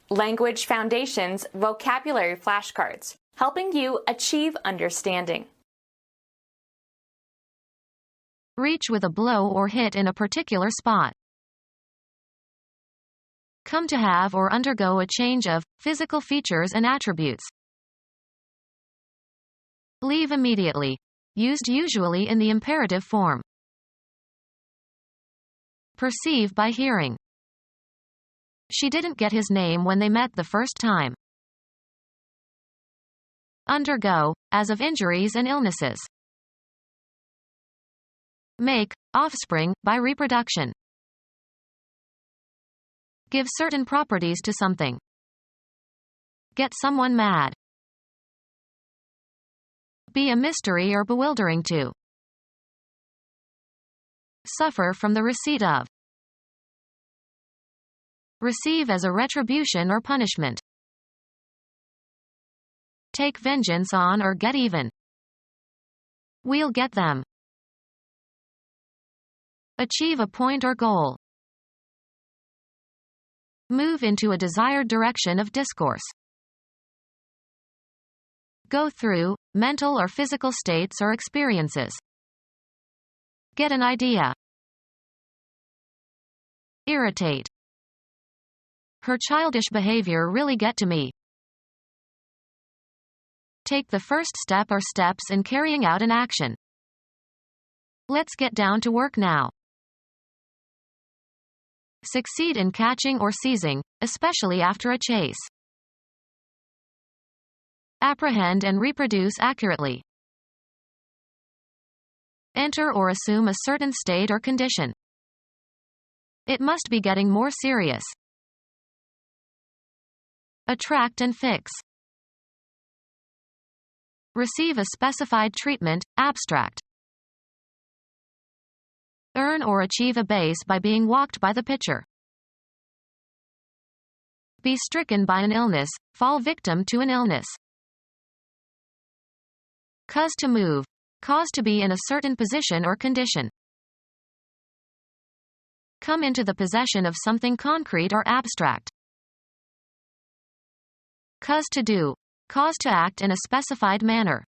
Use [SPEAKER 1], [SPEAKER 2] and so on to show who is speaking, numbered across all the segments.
[SPEAKER 1] Language Foundations Vocabulary Flashcards, helping you achieve understanding.
[SPEAKER 2] Reach with a blow or hit in a particular spot. Come to have or undergo a change of physical features and attributes. Leave immediately. Used usually in the imperative form. Perceive by hearing. She didn't get his name when they met the first time. Undergo, as of injuries and illnesses. Make, offspring, by reproduction. Give certain properties to something. Get someone mad. Be a mystery or bewildering to. Suffer from the receipt of. Receive as a retribution or punishment. Take vengeance on or get even. We'll get them. Achieve a point or goal. Move into a desired direction of discourse. Go through, mental or physical states or experiences. Get an idea. Irritate. Her childish behavior really get to me. Take the first step or steps in carrying out an action. Let's get down to work now. Succeed in catching or seizing, especially after a chase. Apprehend and reproduce accurately. Enter or assume a certain state or condition. It must be getting more serious. Attract and fix. Receive a specified treatment, abstract. Earn or achieve a base by being walked by the pitcher. Be stricken by an illness, fall victim to an illness. Cause to move. Cause to be in a certain position or condition. Come into the possession of something concrete or abstract. Cause to do. Cause to act in a specified manner.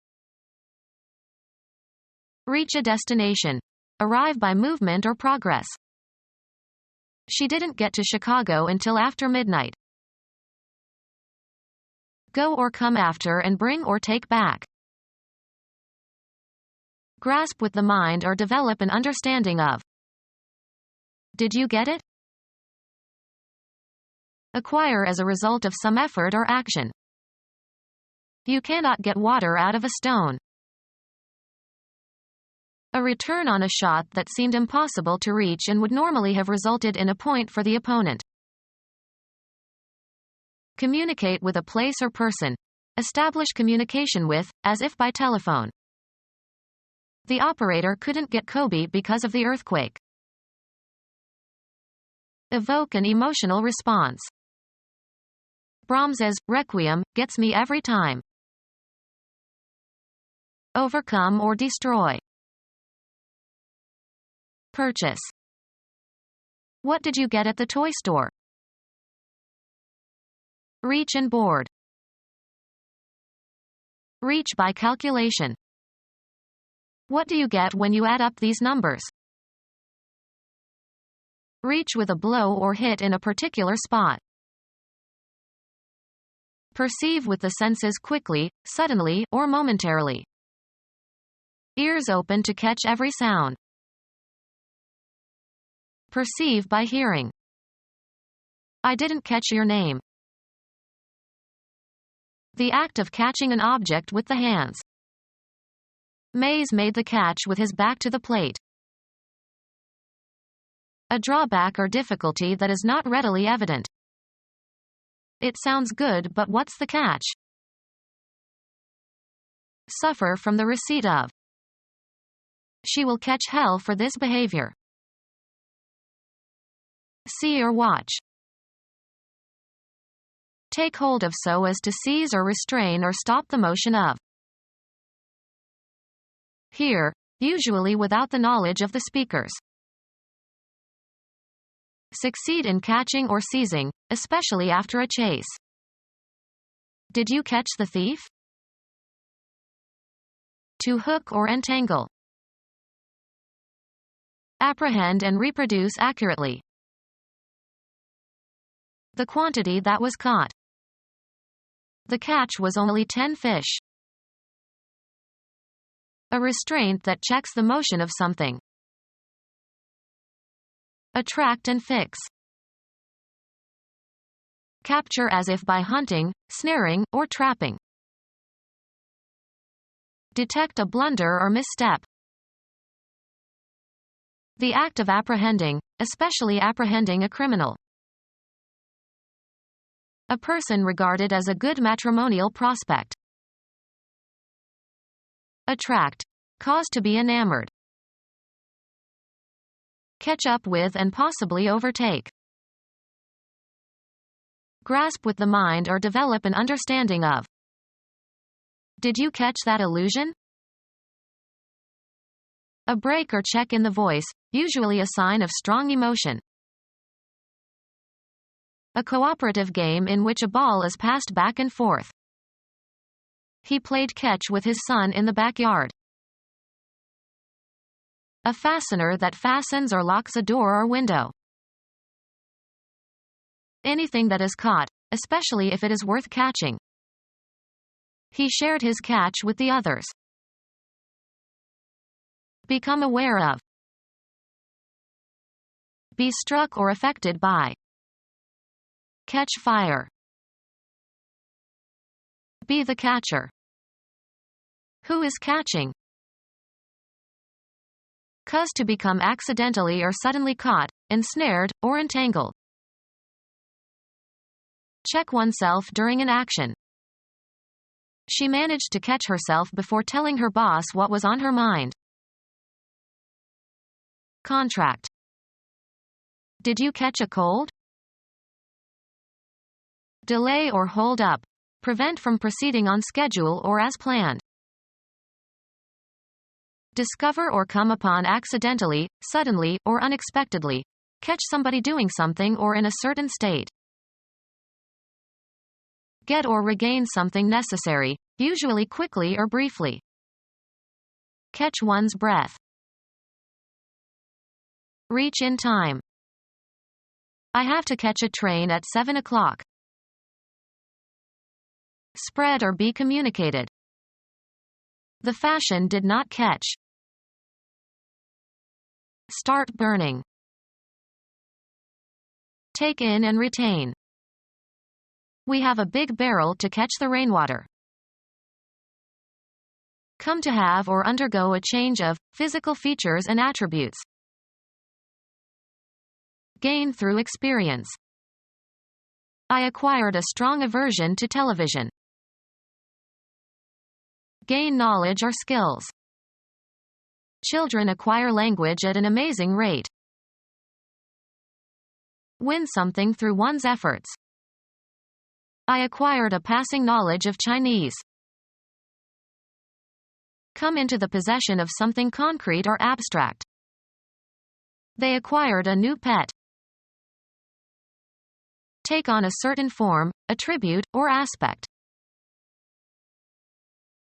[SPEAKER 2] Reach a destination. Arrive by movement or progress. She didn't get to Chicago until after midnight. Go or come after and bring or take back. Grasp with the mind or develop an understanding of. Did you get it? Acquire as a result of some effort or action. You cannot get water out of a stone. A return on a shot that seemed impossible to reach and would normally have resulted in a point for the opponent. Communicate with a place or person. Establish communication with, as if by telephone. The operator couldn't get Kobe because of the earthquake. Evoke an emotional response. Brahms's Requiem gets me every time. Overcome or destroy. Purchase. What did you get at the toy store? Reach and board. Reach by calculation. What do you get when you add up these numbers? Reach with a blow or hit in a particular spot. Perceive with the senses quickly, suddenly, or momentarily. Ears open to catch every sound. Perceive by hearing. I didn't catch your name. The act of catching an object with the hands. Mays made the catch with his back to the plate. A drawback or difficulty that is not readily evident. It sounds good, but what's the catch? Suffer from the receipt of. She will catch hell for this behavior. See or watch. Take hold of so as to seize or restrain or stop the motion of. Hear, usually without the knowledge of the speakers. Succeed in catching or seizing, especially after a chase. Did you catch the thief? To hook or entangle. Apprehend and reproduce accurately. The quantity that was caught. The catch was only 10 fish. A restraint that checks the motion of something. Attract and fix. Capture as if by hunting, snaring, or trapping. Detect a blunder or misstep. The act of apprehending, especially apprehending a criminal. A person regarded as a good matrimonial prospect. Attract. Cause to be enamored. Catch up with and possibly overtake. Grasp with the mind or develop an understanding of. Did you catch that illusion? A break or check in the voice, usually a sign of strong emotion. A cooperative game in which a ball is passed back and forth. He played catch with his son in the backyard. A fastener that fastens or locks a door or window. Anything that is caught, especially if it is worth catching. He shared his catch with the others. Become aware of. Be struck or affected by. Catch fire. Be the catcher. Who is catching? Cause to become accidentally or suddenly caught, ensnared, or entangled. Check oneself during an action. She managed to catch herself before telling her boss what was on her mind. Contract. Did you catch a cold? Delay or hold up. Prevent from proceeding on schedule or as planned. Discover or come upon accidentally, suddenly, or unexpectedly. Catch somebody doing something or in a certain state. Get or regain something necessary, usually quickly or briefly. Catch one's breath. Reach in time. I have to catch a train at 7 o'clock. Spread or be communicated. The fashion did not catch. Start burning. Take in and retain. We have a big barrel to catch the rainwater. Come to have or undergo a change of physical features and attributes. Gain through experience. I acquired a strong aversion to television. Gain knowledge or skills. Children acquire language at an amazing rate. Win something through one's efforts. I acquired a passing knowledge of Chinese. Come into the possession of something concrete or abstract. They acquired a new pet. Take on a certain form, attribute, or aspect.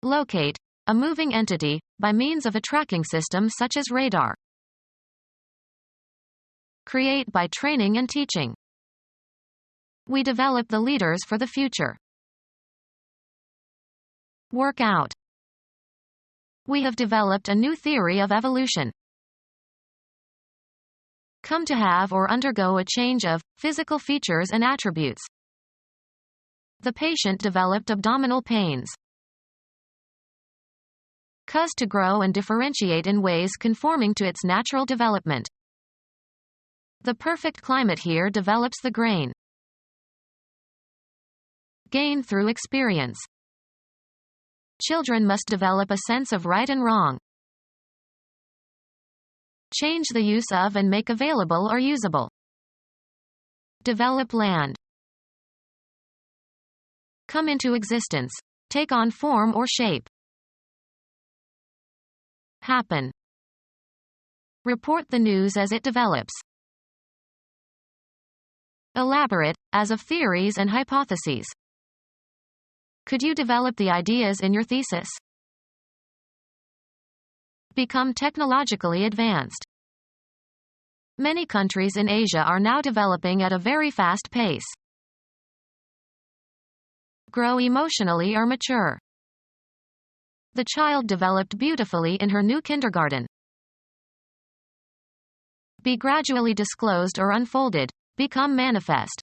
[SPEAKER 2] Locate, a moving entity, by means of a tracking system such as radar. Create by training and teaching. We develop the leaders for the future. Work out. We have developed a new theory of evolution. Come to have or undergo a change of physical features and attributes. The patient developed abdominal pains. Cause to grow and differentiate in ways conforming to its natural development. The perfect climate here develops the grain. Gain through experience. Children must develop a sense of right and wrong. Change the use of and make available or usable. Develop land. Come into existence. Take on form or shape. Happen. Report the news as it develops. Elaborate, as of theories and hypotheses. Could you develop the ideas in your thesis? Become technologically advanced. Many countries in Asia are now developing at a very fast pace. Grow emotionally or mature. The child developed beautifully in her new kindergarten. Be gradually disclosed or unfolded. Become manifest.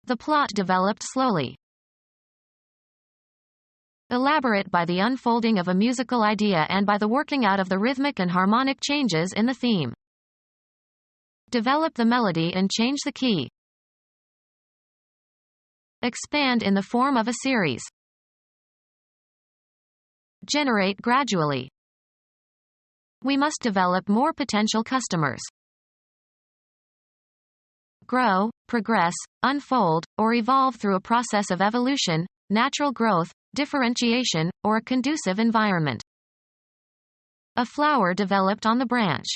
[SPEAKER 2] The plot developed slowly. Elaborate by the unfolding of a musical idea and by the working out of the rhythmic and harmonic changes in the theme. Develop the melody and change the key. Expand in the form of a series. Generate gradually. We must develop more potential customers. Grow, progress, unfold, or evolve through a process of evolution, natural growth, differentiation, or a conducive environment. A flower developed on the branch.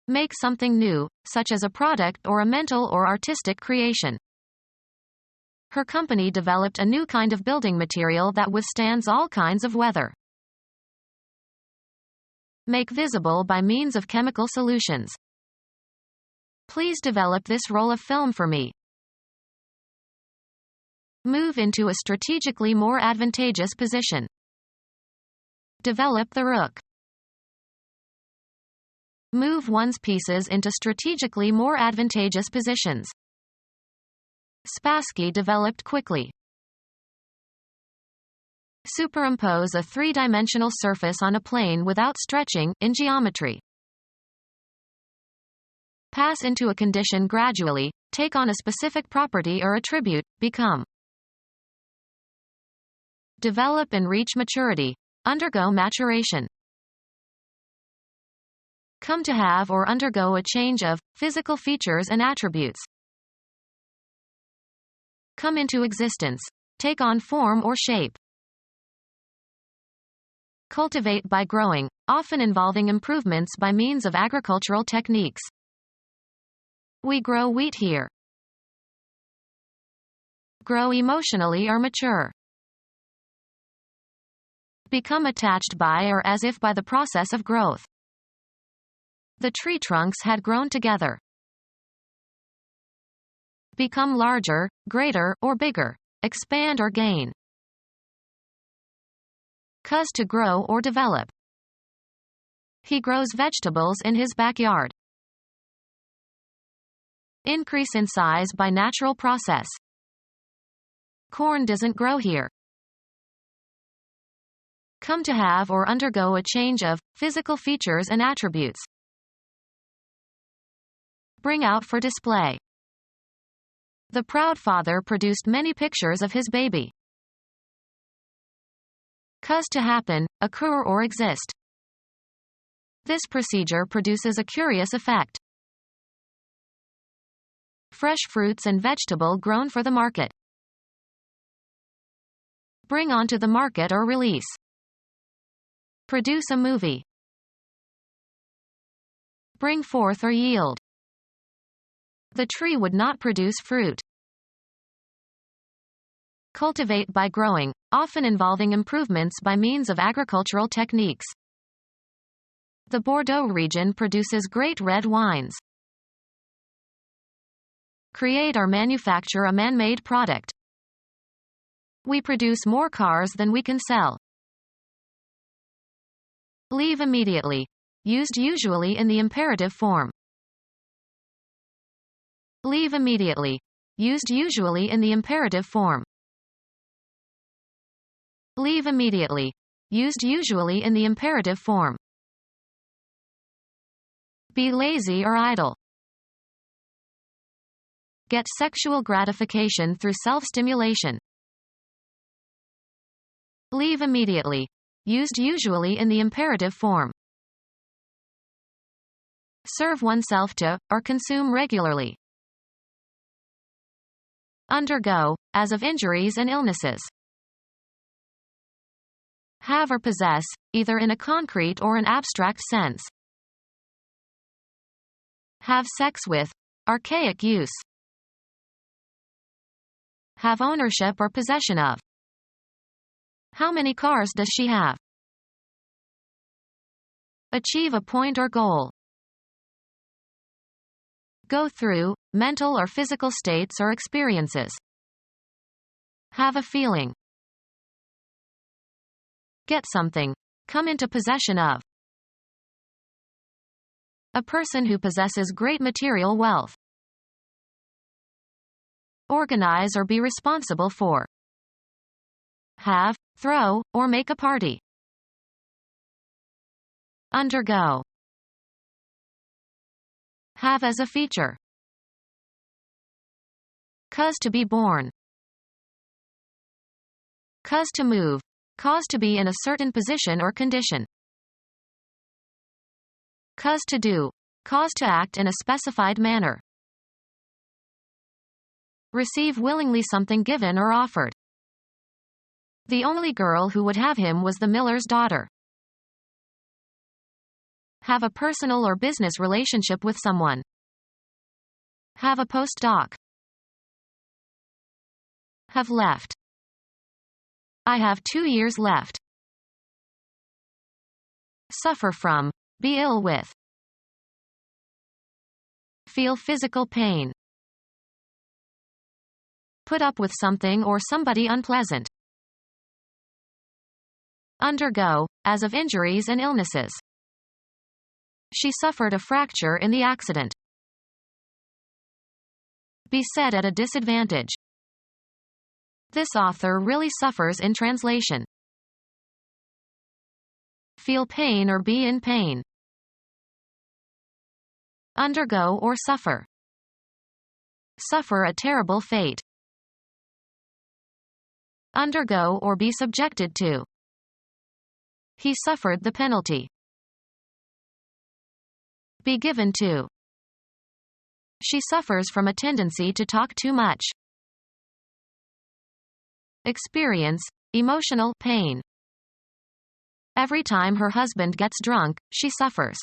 [SPEAKER 2] Make something new, such as a product or a mental or artistic creation. Her company developed a new kind of building material that withstands all kinds of weather. Make visible by means of chemical solutions. Please develop this roll of film for me. Move into a strategically more advantageous position. Develop the rook. Move one's pieces into strategically more advantageous positions. Spassky developed quickly. Superimpose a three-dimensional surface on a plane without stretching, in geometry. Pass into a condition gradually, take on a specific property or attribute, become. Develop and reach maturity. Undergo maturation. Come to have or undergo a change of physical features and attributes. Come into existence. Take on form or shape. Cultivate by growing, often involving improvements by means of agricultural techniques. We grow wheat here. Grow emotionally or mature. Become attached by or as if by the process of growth. The tree trunks had grown together. Become larger, greater, or bigger. Expand or gain. Cause to grow or develop. He grows vegetables in his backyard. Increase in size by natural process. Corn doesn't grow here. Come to have or undergo a change of physical features and attributes. Bring out for display. The proud father produced many pictures of his baby. Cause to happen, occur or exist. This procedure produces a curious effect. Fresh fruits and vegetable grown for the market. Bring onto the market or release. Produce a movie. Bring forth or yield. The tree would not produce fruit. Cultivate by growing, often involving improvements by means of agricultural techniques. The Bordeaux region produces great red wines. Create or manufacture a man-made product. We produce more cars than we can sell. Leave immediately. Used usually in the imperative form. Leave immediately. Used usually in the imperative form. Leave immediately. Used usually in the imperative form. Be lazy or idle. Get sexual gratification through self-stimulation. Leave immediately. Used usually in the imperative form. Serve oneself to, or consume regularly. Undergo, as of injuries and illnesses. Have or possess, either in a concrete or an abstract sense. Have sex with. Archaic use. Have ownership or possession of. How many cars does she have? Achieve a point or goal. Go through, mental or physical states or experiences. Have a feeling. Get something. Come into possession of. A person who possesses great material wealth. Organize or be responsible for. Have, throw, or make a party. Undergo. Have as a feature. Cause to be born. Cause to move. Cause to be in a certain position or condition. Cause to do. Cause to act in a specified manner. Receive willingly something given or offered. The only girl who would have him was the miller's daughter. Have a personal or business relationship with someone. Have a postdoc. Have left. I have 2 years left. Suffer from. Be ill with. Feel physical pain. Put up with something or somebody unpleasant. Undergo, as of injuries and illnesses. She suffered a fracture in the accident. Be set at a disadvantage. This author really suffers in translation. Feel pain or be in pain. Undergo or suffer. Suffer a terrible fate. Undergo or be subjected to. He suffered the penalty. Be given to. She suffers from a tendency to talk too much. Experience emotional pain. Every time her husband gets drunk, she suffers.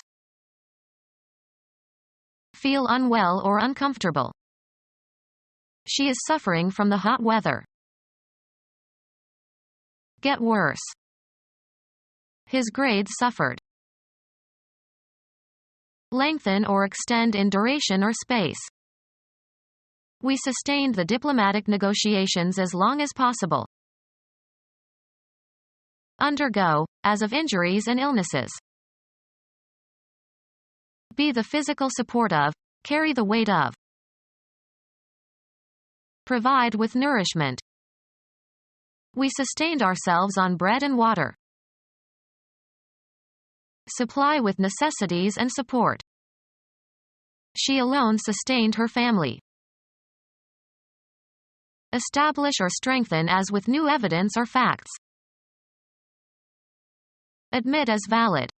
[SPEAKER 2] Feel unwell or uncomfortable. She is suffering from the hot weather. Get worse. His grades suffered. Lengthen or extend in duration or space. We sustained the diplomatic negotiations as long as possible. Undergo, as of injuries and illnesses. Be the physical support of, carry the weight of. Provide with nourishment. We sustained ourselves on bread and water. Supply with necessities and support. She alone sustained her family. Establish or strengthen as with new evidence or facts. Admit as valid.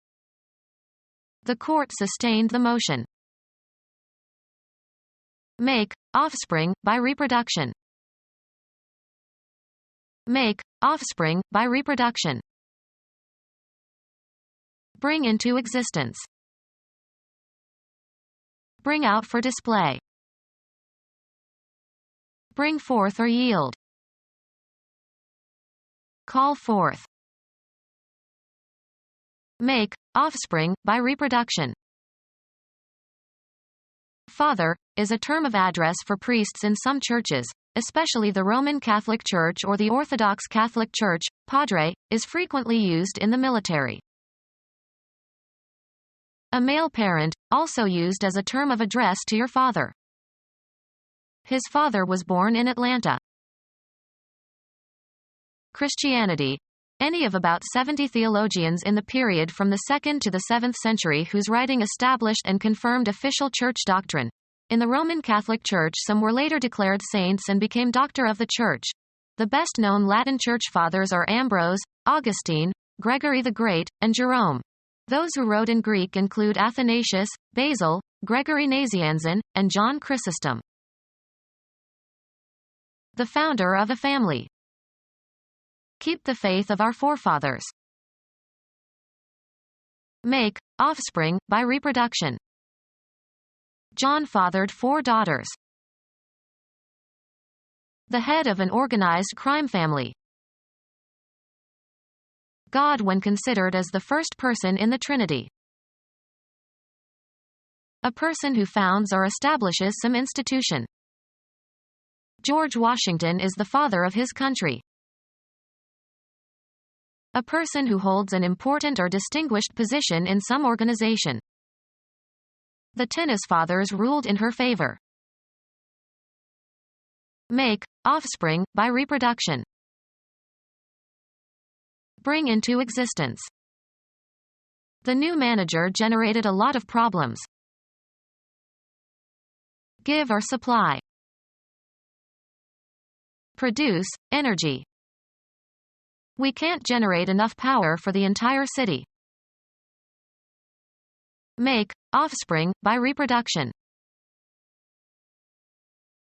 [SPEAKER 2] The court sustained the motion. Make, offspring, by reproduction. Make, offspring, by reproduction. Bring into existence. Bring out for display. Bring forth or yield. Call forth. Make, offspring, by reproduction. Father, is a term of address for priests in some churches, especially the Roman Catholic Church or the Orthodox Catholic Church. Padre, is frequently used in the military. A male parent, also used as a term of address to your father. His father was born in Atlanta. Christianity. Any of about 70 theologians in the period from the 2nd to the 7th century whose writing established and confirmed official church doctrine. In the Roman Catholic Church, some were later declared saints and became doctor of the Church. The best-known Latin Church fathers are Ambrose, Augustine, Gregory the Great, and Jerome. Those who wrote in Greek include Athanasius, Basil, Gregory Nazianzen, and John Chrysostom. The founder of a family. Keep the faith of our forefathers. Make, offspring, by reproduction. John fathered 4 daughters. The head of an organized crime family. God when considered as the first person in the Trinity. A person who founds or establishes some institution. George Washington is the father of his country. A person who holds an important or distinguished position in some organization. The Tennis fathers ruled in her favor. Make, offspring, by reproduction. Bring into existence. The new manager generated a lot of problems. Give or supply. Produce, energy. We can't generate enough power for the entire city. Make, offspring, by reproduction.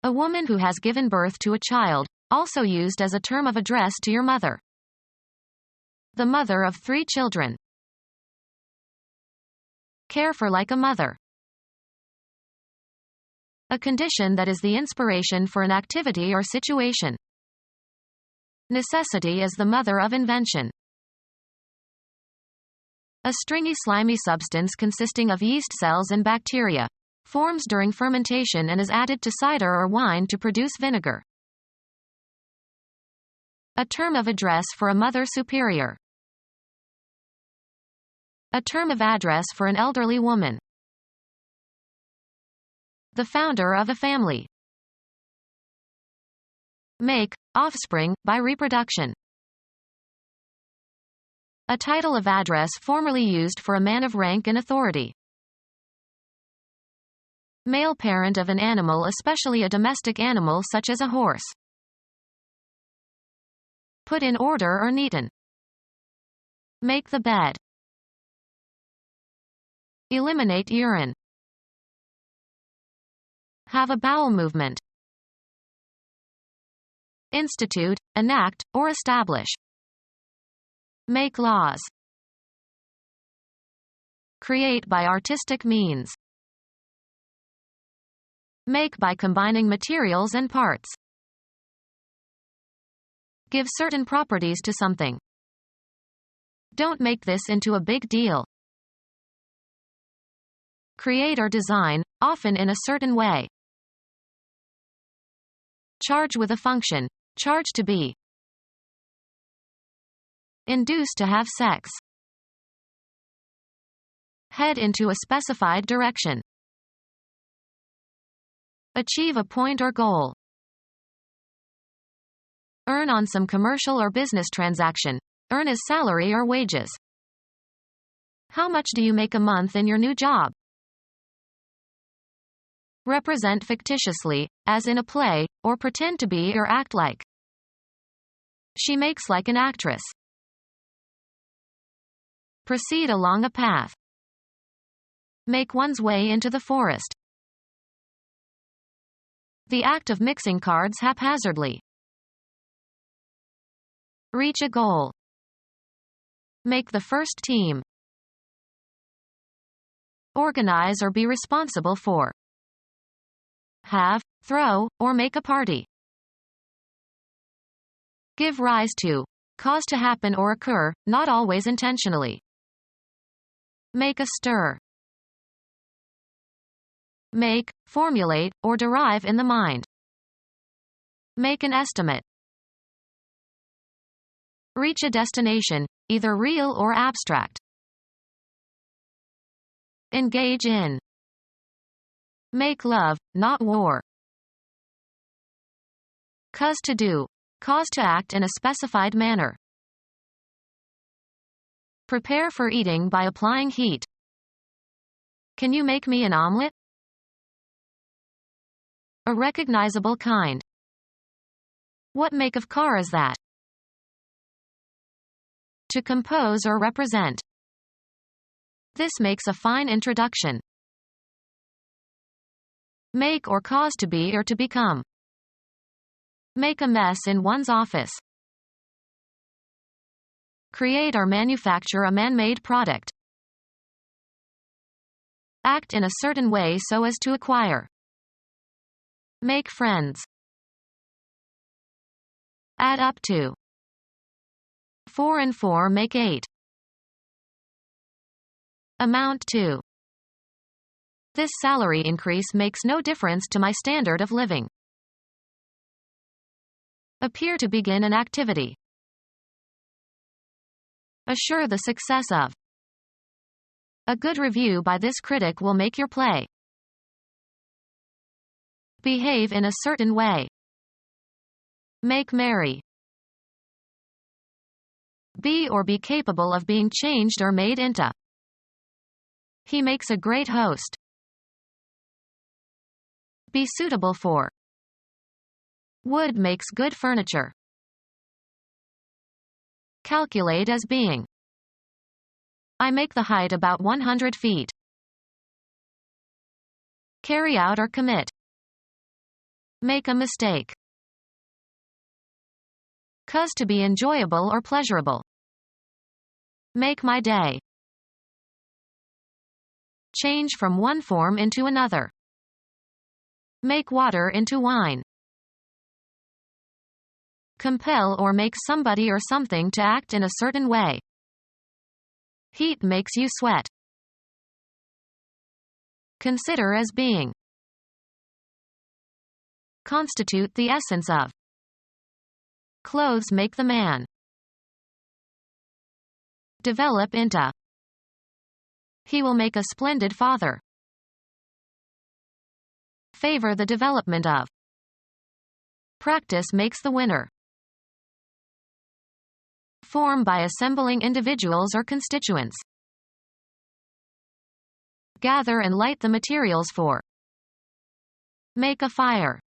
[SPEAKER 2] A woman who has given birth to a child, also used as a term of address to your mother. The mother of 3 children. Care for like a mother. A condition that is the inspiration for an activity or situation. Necessity is the mother of invention. A stringy slimy substance consisting of yeast cells and bacteria. Forms during fermentation and is added to cider or wine to produce vinegar. A term of address for a mother superior. A term of address for an elderly woman. The founder of a family. Make, offspring, by reproduction. A title of address formerly used for a man of rank and authority. Male parent of an animal, especially a domestic animal such as a horse. Put in order or neaten. Make the bed. Eliminate urine. Have a bowel movement. Institute, enact, or establish. Make laws. Create by artistic means. Make by combining materials and parts. Give certain properties to something. Don't make this into a big deal. Create or design, often in a certain way. Charge with a function. Charge to be. Induce to have sex. Head into a specified direction. Achieve a point or goal. Earn on some commercial or business transaction. Earn as salary or wages. How much do you make a month in your new job? Represent fictitiously, as in a play, or pretend to be or act like. She makes like an actress. Proceed along a path. Make one's way into the forest. The act of mixing cards haphazardly. Reach a goal. Make the first team. Organize or be responsible for. Have, throw, or make a party. Give rise to. Cause to happen or occur, not always intentionally. Make a stir. Make, formulate, or derive in the mind. Make an estimate. Reach a destination, either real or abstract. Engage in. Make love, not war. Cause to do. Cause to act in a specified manner. Prepare for eating by applying heat. Can you make me an omelet? A recognizable kind. What make of car is that? To compose or represent. This makes a fine introduction. Make or cause to be or to become. Make a mess in one's office. Create or manufacture a man-made product. Act in a certain way so as to acquire. Make friends. Add up to. 4 and 4 make 8. Amount to. This salary increase makes no difference to my standard of living. Appear to begin an activity. Assure the success of. A good review by this critic will make your play. Behave in a certain way. Make merry. Be or be capable of being changed or made into. He makes a great host. Be suitable for. Wood makes good furniture. Calculate as being. I make the height about 100 feet. Carry out or commit. Make a mistake. Cause to be enjoyable or pleasurable. Make my day. Change from one form into another. Make water into wine. Compel or make somebody or something to act in a certain way. Heat makes you sweat. Consider as being. Constitute the essence of. Clothes make the man. Develop into. He will make a splendid father. Favor the development of. Practice makes the winner. Form by assembling individuals or constituents. Gather and light the materials for. Make a fire.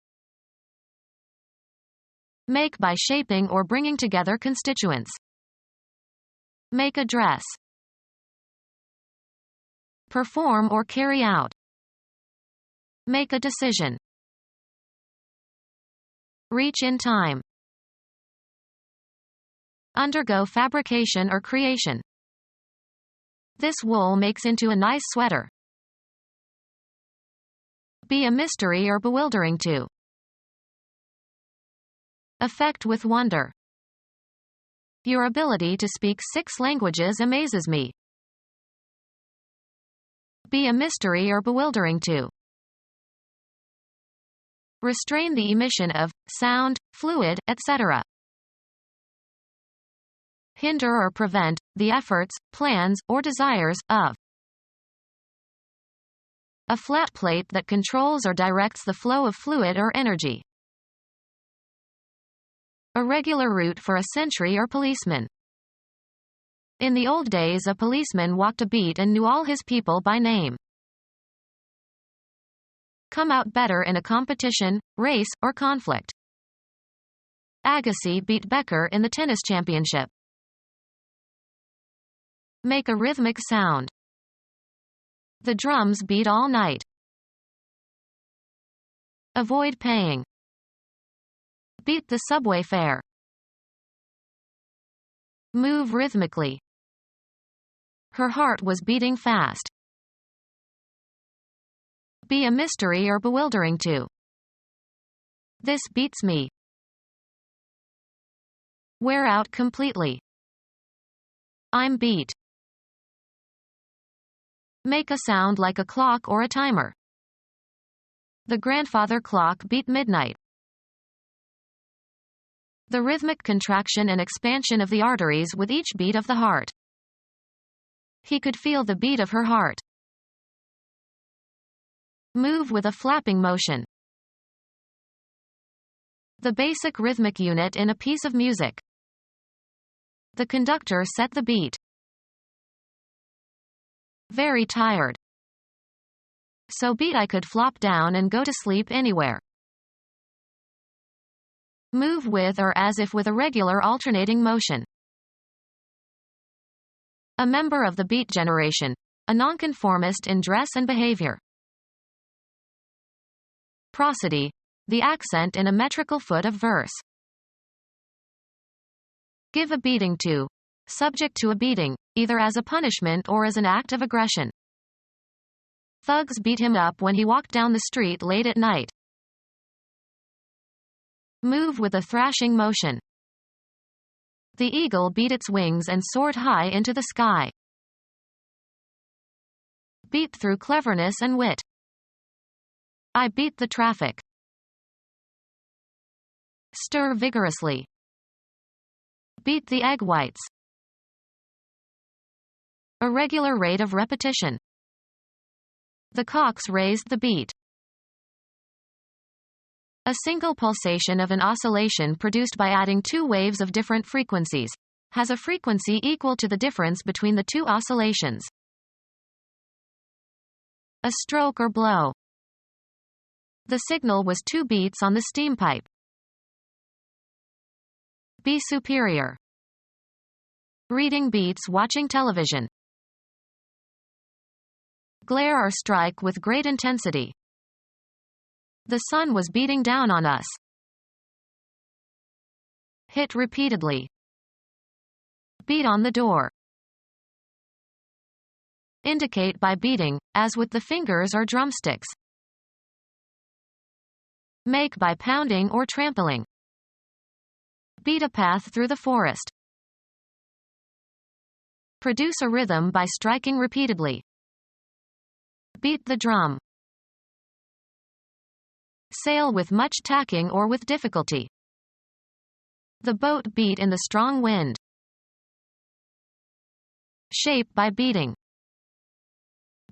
[SPEAKER 2] Make by shaping or bringing together constituents. Make a dress. Perform or carry out. Make a decision. Reach in time. Undergo fabrication or creation. This wool makes into a nice sweater. Be a mystery or bewildering to. Affect with wonder. Your ability to speak 6 languages amazes me. Be a mystery or bewildering to. Restrain the emission of sound, fluid, etc. Hinder or prevent the efforts, plans, or desires of. A flat plate that controls or directs the flow of fluid or energy. A regular route for a sentry or policeman. In the old days, a policeman walked a beat and knew all his people by name. Come out better in a competition, race, or conflict. Agassi beat Becker in the tennis championship. Make a rhythmic sound. The drums beat all night. Avoid paying. Beat the subway fare. Move rhythmically. Her heart was beating fast. Be a mystery or bewildering to. This beats me. Wear out completely. I'm beat. Make a sound like a clock or a timer. The grandfather clock beat midnight. The rhythmic contraction and expansion of the arteries with each beat of the heart. He could feel the beat of her heart. Move with a flapping motion. The basic rhythmic unit in a piece of music. The conductor set the beat. Very tired. So beat I could flop down and go to sleep anywhere. Move with or as if with a regular alternating motion. A member of the beat generation. A nonconformist in dress and behavior. Prosody. The accent in a metrical foot of verse. Give a beating to. Subject to a beating, either as a punishment or as an act of aggression. Thugs beat him up when he walked down the street late at night. Move with a thrashing motion. The eagle beat its wings and soared high into the sky. Beat through cleverness and wit. I beat the traffic. Stir vigorously. Beat the egg whites. A regular rate of repetition. The cocks raised the beat. A single pulsation of an oscillation produced by adding two waves of different frequencies has a frequency equal to the difference between the two oscillations. A stroke or blow. The signal was 2 beats on the steam pipe. Be superior. Reading beats watching television. Glare or strike with great intensity. The sun was beating down on us. Hit repeatedly. Beat on the door. Indicate by beating, as with the fingers or drumsticks. Make by pounding or trampling. Beat a path through the forest. Produce a rhythm by striking repeatedly. Beat the drum. Sail with much tacking or with difficulty. The boat beat in the strong wind. Shape by beating.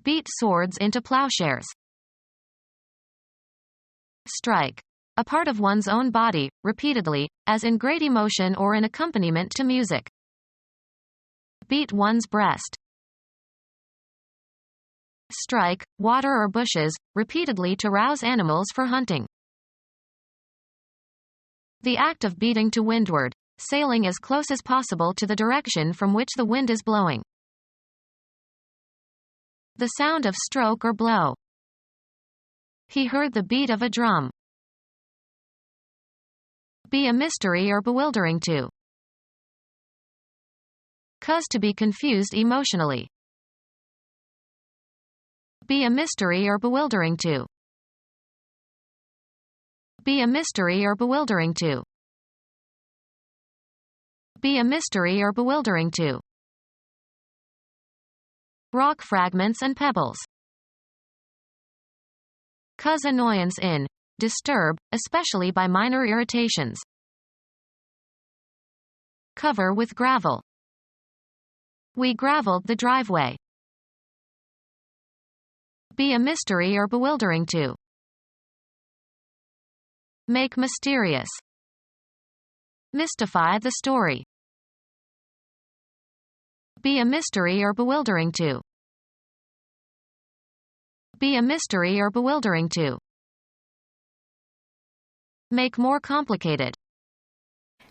[SPEAKER 2] Beat swords into plowshares. Strike. A part of one's own body, repeatedly, as in great emotion or in accompaniment to music. Beat one's breast. Strike, water or bushes, repeatedly to rouse animals for hunting. The act of beating to windward, sailing as close as possible to the direction from which the wind is blowing. The sound of stroke or blow. He heard the beat of a drum. Be a mystery or bewildering to. Cause to be confused emotionally. Be a mystery or bewildering to. Be a mystery or bewildering to. Be a mystery or bewildering to. Rock fragments and pebbles. Cause annoyance in. Disturb, especially by minor irritations. Cover with gravel. We graveled the driveway. Be a mystery or bewildering to. Make mysterious. Mystify the story. Be a mystery or bewildering to. Be a mystery or bewildering to. Make more complicated.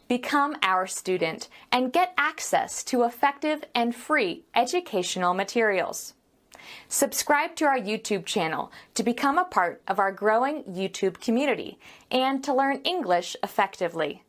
[SPEAKER 1] Become our student and get access to effective and free educational materials. Subscribe to our YouTube channel to become a part of our growing YouTube community and to learn English effectively.